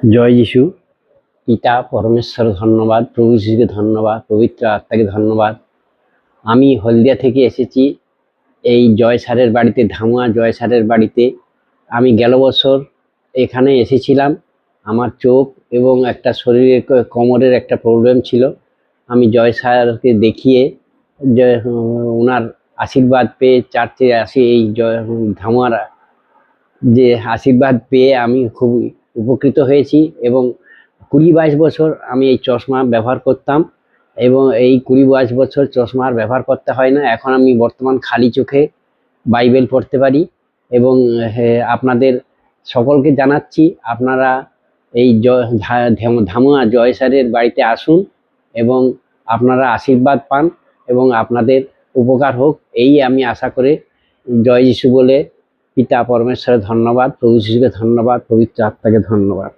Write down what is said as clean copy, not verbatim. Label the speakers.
Speaker 1: জয় যিশু। পিতা পরমেশ্বর ধন্যবাদ, প্রভু যিশুকে ধন্যবাদ, পবিত্র আত্মাকে ধন্যবাদ। আমি হলদিয়া থেকে এসেছি এই জয় স্যারের বাড়িতে, ধামুয়া জয় স্যারের বাড়িতে। আমি গেল বছর এখানে এসেছিলাম। আমার চোখ এবং একটা শরীরের কোমরের একটা প্রবলেম ছিল। আমি জয় স্যারকে দেখিয়ে ওনার আশীর্বাদ পেয়ে চার্চে আসি। এই ধামুয়ার যে আশীর্বাদ পেয়ে আমি খুবই উপকৃত হয়েছি এবং 20-22 বছর আমি এই চশমা ব্যবহার করতাম এবং এই 20-22 বছর চশমা আর ব্যবহার করতে হয় না। এখন আমি বর্তমান খালি চোখে বাইবেল পড়তে পারি এবং আপনাদের সকলকে জানাচ্ছি, আপনারা এই ধামুয়া জয় স্যারের বাড়িতে আসুন এবং আপনারা আশীর্বাদ পান এবং আপনাদের উপকার হোক, এই আমি আশা করে জয় যিশু বলে পিতা পরমেশ্বরের ধন্যবাদ, প্রভু যিশুকে ধন্যবাদ, পবিত্র আত্মাকে ধন্যবাদ।